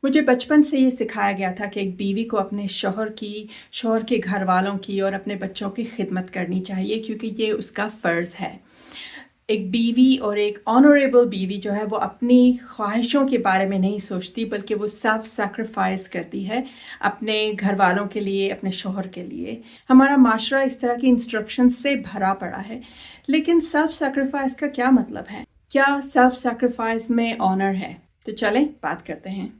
मुझे बचपन से ये सिखाया गया था कि एक बीवी को अपने शौहर के घर वालों की और अपने बच्चों की खिदमत करनी चाहिए, क्योंकि ये उसका फ़र्ज़ है। एक बीवी और एक ऑनरेबल बीवी जो है वो अपनी ख्वाहिशों के बारे में नहीं सोचती, बल्कि वो सेल्फ सैक्रिफाइस करती है अपने घर वालों के लिए, अपने शौहर के लिए। हमारा माशरा इस तरह की इंस्ट्रक्शन से भरा पड़ा है, लेकिन सेल्फ सैक्रिफाइस का क्या मतलब है? क्या सेल्फ सैक्रिफाइस में ऑनर है? तो चलें बात करते हैं।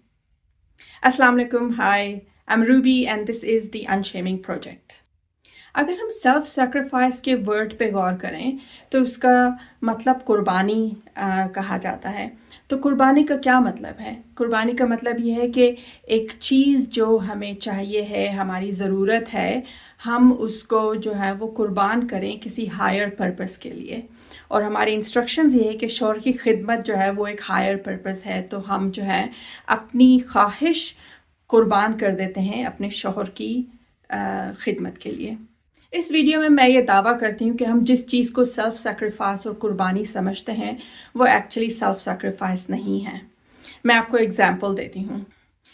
अस्सलाम वालेकुम, hi, I am Ruby and this is the unshaming project. अगर हम सेल्फ सेक्रीफाइस के वर्ड पे गौर करें तो उसका मतलब कुर्बानी कहा जाता है। तो कुर्बानी का क्या मतलब है? कुर्बानी का मतलब ये है कि एक चीज़ जो हमें चाहिए है, हमारी ज़रूरत है, हम उसको जो है वो कुर्बान करें किसी हायर पर्पस के लिए। और हमारी इंस्ट्रक्शंस ये है कि शौहर की खिदमत जो है वो एक हायर पर्पस है, तो हम जो है अपनी ख्वाहिश कुर्बान कर देते हैं अपने शौहर की खिदमत के लिए। इस वीडियो में मैं ये दावा करती हूँ कि हम जिस चीज़ को सेल्फ सेक्रीफाइस और कुर्बानी समझते हैं वो एक्चुअली सेल्फ सेक्रीफाइस नहीं है। मैं आपको एग्जांपल देती हूँ।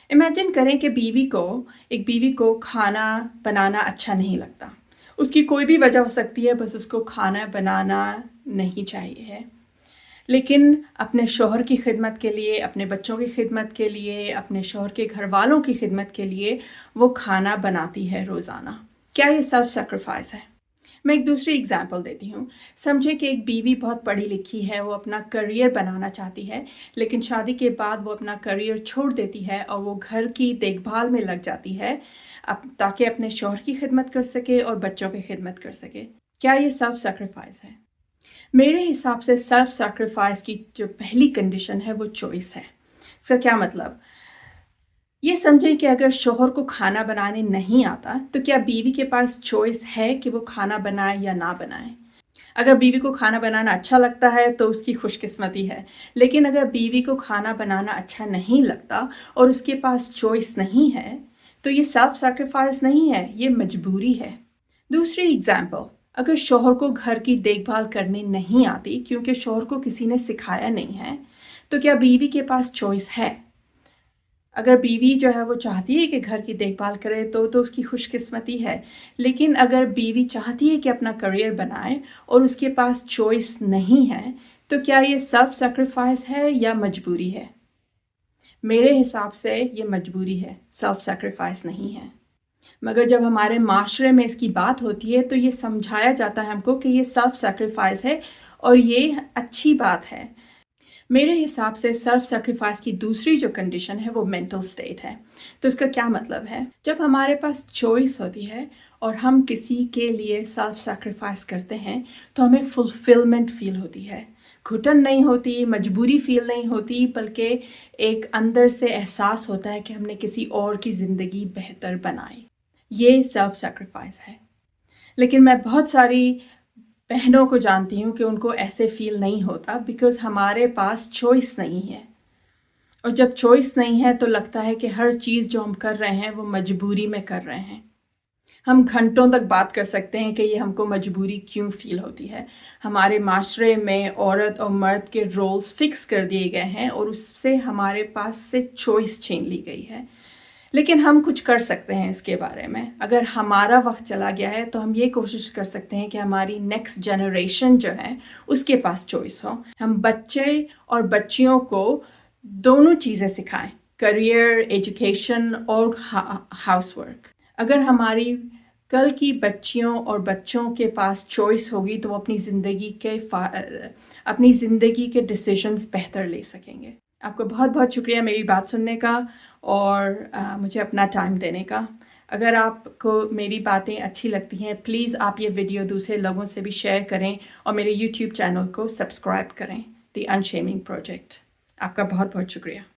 इमेजिन करें कि एक बीवी को खाना बनाना अच्छा नहीं लगता। उसकी कोई भी वजह हो सकती है, बस उसको खाना बनाना नहीं चाहिए है। लेकिन अपने शौहर की खिदमत के लिए, अपने बच्चों की खिदमत के लिए, अपने शौहर के घर वालों की खिदमत के लिए वो खाना बनाती है रोज़ाना। क्या ये सेल्फ सेक्रीफाइस है? मैं एक दूसरी एग्जांपल देती हूँ। समझे कि एक बीवी बहुत पढ़ी लिखी है, वो अपना करियर बनाना चाहती है, लेकिन शादी के बाद वो अपना करियर छोड़ देती है और वो घर की देखभाल में लग जाती है ताकि अपने शौहर की खिदमत कर सके और बच्चों की खिदमत कर सके। क्या ये सेल्फ सेक्रीफाइस है? मेरे हिसाब से सेल्फ सैक्रिफाइस की जो पहली कंडीशन है वो चॉइस है। इसका क्या मतलब? ये समझे कि अगर शौहर को खाना बनाने नहीं आता तो क्या बीवी के पास चॉइस है कि वो खाना बनाए या ना बनाए? अगर बीवी को खाना बनाना अच्छा लगता है तो उसकी खुशकिस्मती है, लेकिन अगर बीवी को खाना बनाना अच्छा नहीं लगता और उसके पास चॉइस नहीं है तो ये सेल्फ सैक्रिफाइस नहीं है, ये मजबूरी है। दूसरी एग्जाम्पल, अगर शौहर को घर की देखभाल करनी नहीं आती क्योंकि शौहर को किसी ने सिखाया नहीं है, तो क्या बीवी के पास चॉइस है? अगर बीवी जो है वो चाहती है कि घर की देखभाल करे तो उसकी खुशकिस्मती है, लेकिन अगर बीवी चाहती है कि अपना करियर बनाए और उसके पास चॉइस नहीं है, तो क्या ये सेल्फ सेक्रीफाइस है या मजबूरी है? मेरे हिसाब से ये मजबूरी है, सेल्फ सेक्रीफाइस नहीं है। मगर जब हमारे माशरे में इसकी बात होती है तो ये समझाया जाता है हमको कि ये सेल्फ सेक्रीफाइस है और ये अच्छी बात है। मेरे हिसाब से सेल्फ सेक्रीफाइस की दूसरी जो कंडीशन है वो मेंटल स्टेट है। तो इसका क्या मतलब है? जब हमारे पास चॉइस होती है और हम किसी के लिए सेल्फ सेक्रीफाइस करते हैं तो हमें फुलफिलमेंट फील होती है। घुटन नहीं होती, मजबूरी फील नहीं होती, बल्कि एक अंदर से एहसास होता है कि हमने किसी और की ज़िंदगी बेहतर बनाई। ये सेल्फ सेक्रीफाइस है। लेकिन मैं बहुत सारी बहनों को जानती हूँ कि उनको ऐसे फील नहीं होता, बिकॉज़ हमारे पास चॉइस नहीं है। और जब चॉइस नहीं है तो लगता है कि हर चीज़ जो हम कर रहे हैं वो मजबूरी में कर रहे हैं। हम घंटों तक बात कर सकते हैं कि ये हमको मजबूरी क्यों फील होती है। हमारे माशरे में औरत और मर्द के रोल्स फिक्स कर दिए गए हैं और उससे हमारे पास से चॉइस छीन ली गई है। लेकिन हम कुछ कर सकते हैं इसके बारे में। अगर हमारा वक्त चला गया है तो हम ये कोशिश कर सकते हैं कि हमारी नेक्स्ट जनरेशन जो है उसके पास चॉइस हो। हम बच्चे और बच्चियों को दोनों चीज़ें सिखाएं, करियर, एजुकेशन और हाउसवर्क। अगर हमारी कल की बच्चियों और बच्चों के पास चॉइस होगी तो वो अपनी ज़िंदगी के डिसीजंस बेहतर ले सकेंगे। आपको बहुत बहुत शुक्रिया मेरी बात सुनने का और मुझे अपना टाइम देने का। अगर आपको मेरी बातें अच्छी लगती हैं, प्लीज़ आप ये वीडियो दूसरे लोगों से भी शेयर करें और मेरे YouTube चैनल को सब्सक्राइब करें, द अनशेमिंग प्रोजेक्ट। आपका बहुत बहुत शुक्रिया।